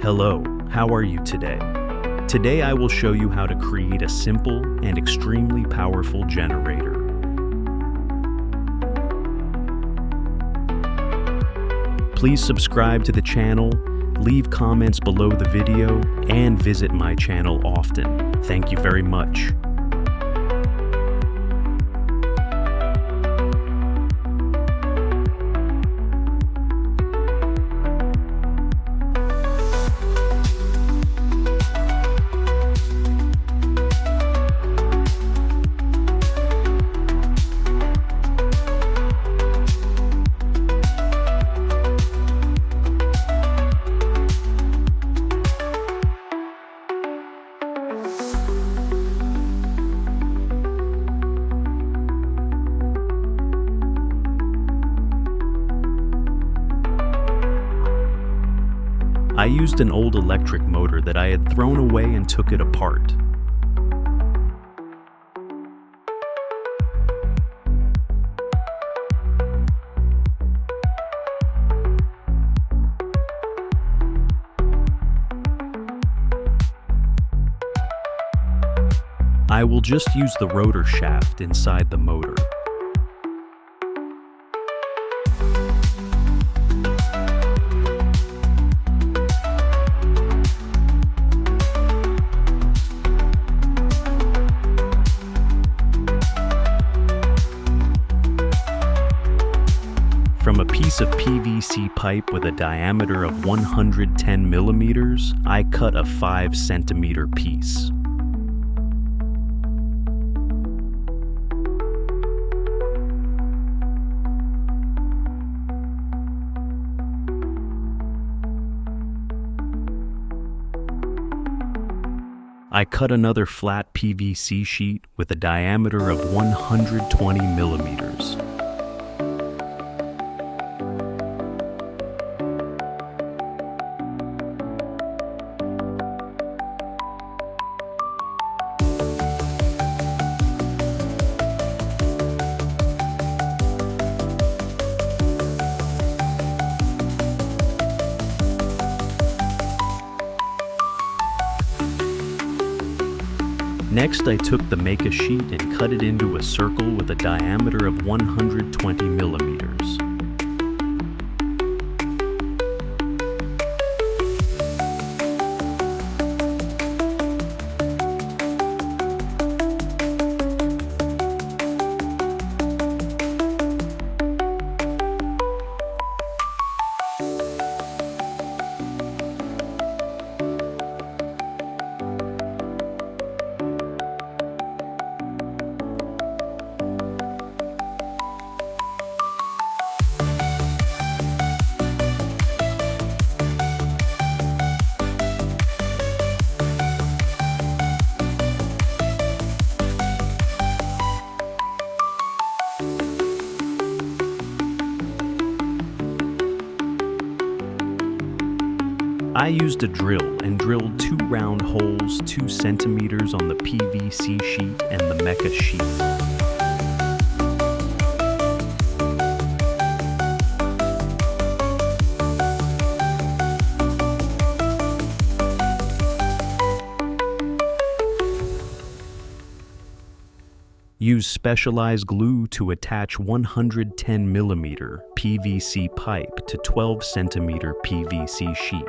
Hello, how are you today? Today I will show you how to create a simple and extremely powerful generator. Please subscribe to the channel, leave comments below the video, and visit my channel often. Thank you very much. I used an old electric motor that I had thrown away and took it apart. I will just use the rotor shaft inside the motor. From a piece of PVC pipe with a diameter of 110 millimeters, I cut a 5-centimeter piece. I cut another flat PVC sheet with a diameter of 120 millimeters. Next, I took the mica sheet and cut it into a circle with a diameter of 120 millimeters. I used a drill and drilled 2 round holes 2 centimeters on the PVC sheet and the mica sheet. Use specialized glue to attach 110 millimeter PVC pipe to 12 centimeter PVC sheet.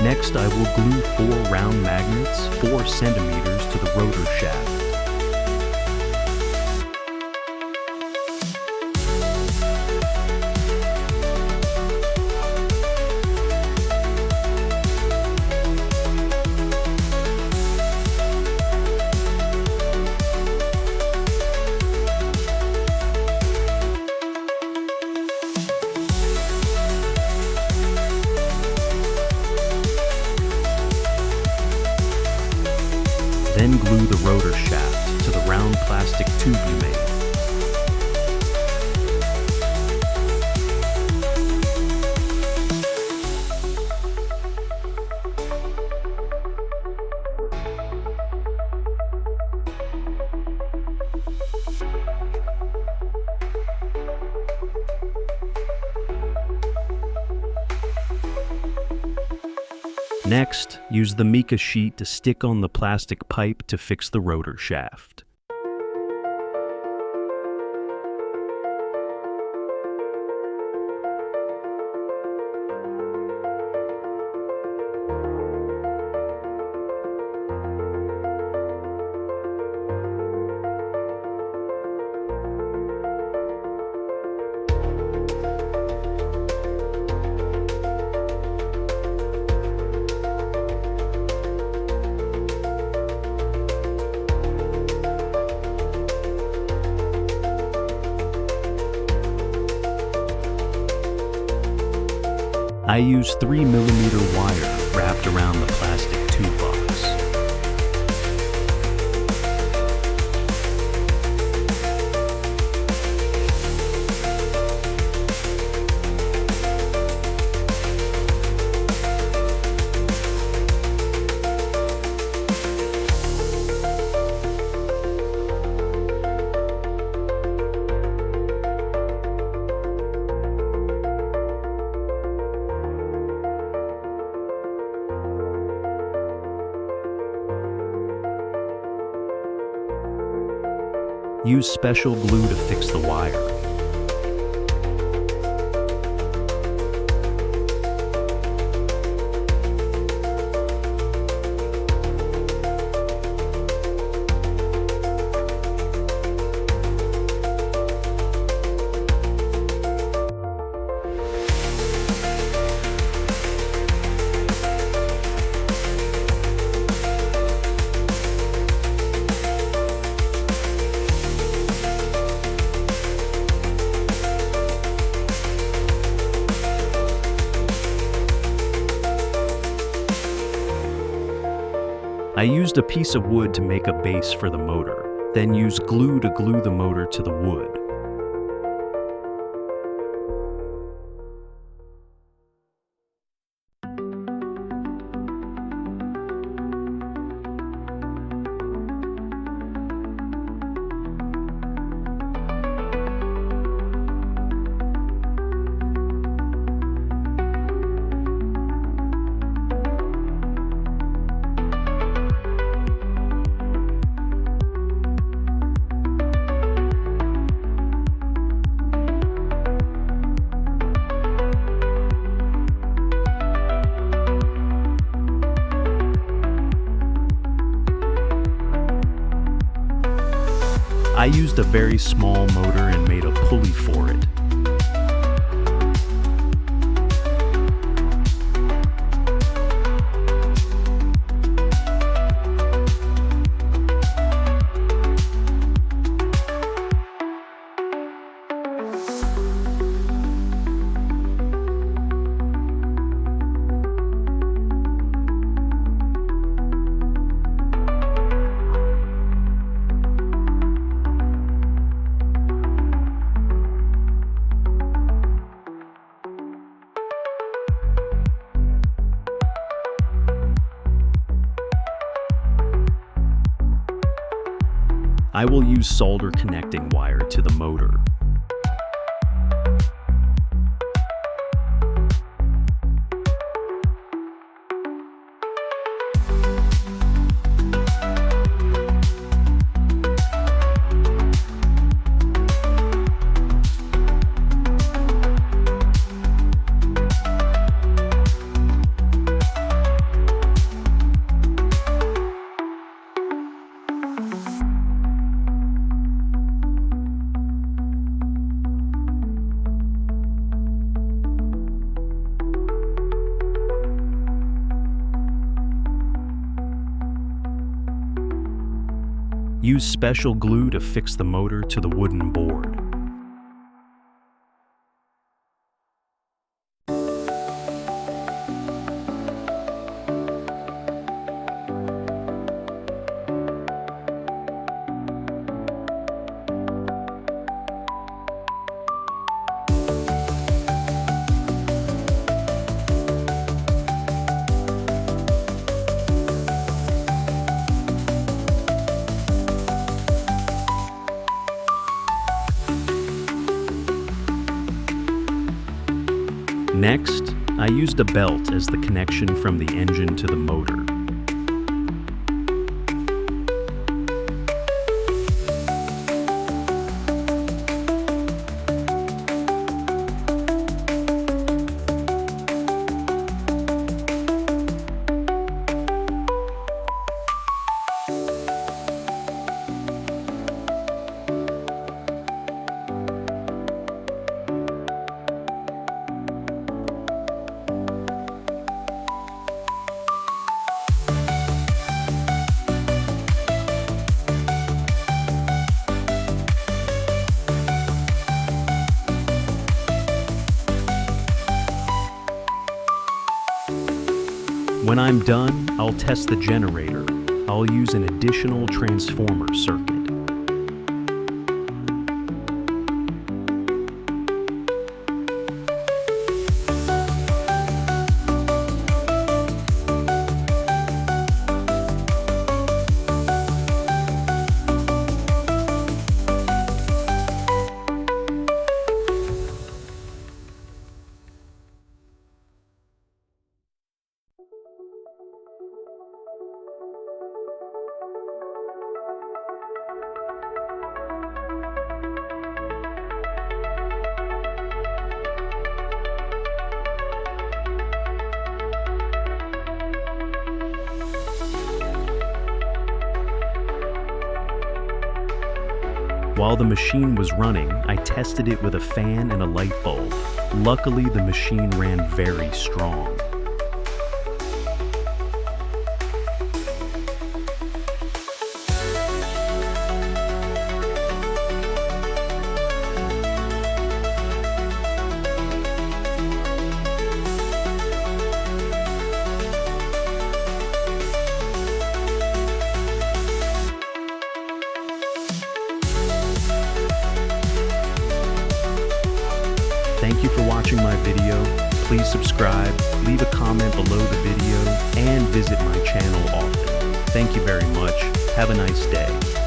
Next, I will glue 4 round magnets 4 centimeters to the rotor shaft. Then glue the rotor shaft to the round plastic tube you made. Next, use the mica sheet to stick on the plastic pipe to fix the rotor shaft. I use 3mm wire wrapped around the plastic tube box. Use special glue to fix the wire. I used a piece of wood to make a base for the motor, then use glue to glue the motor to the wood. I used a very small motor and made a pulley for it. I will use solder connecting wire to the motor. Use special glue to fix the motor to the wooden board. Next, I used a belt as the connection from the engine to the motor. When I'm done, I'll test the generator. I'll use an additional transformer circuit. While the machine was running, I tested it with a fan and a light bulb. Luckily, the machine ran very strong. Thank you for watching my video. Please subscribe, leave a comment below the video, and visit my channel often. Thank you very much. Have a nice day.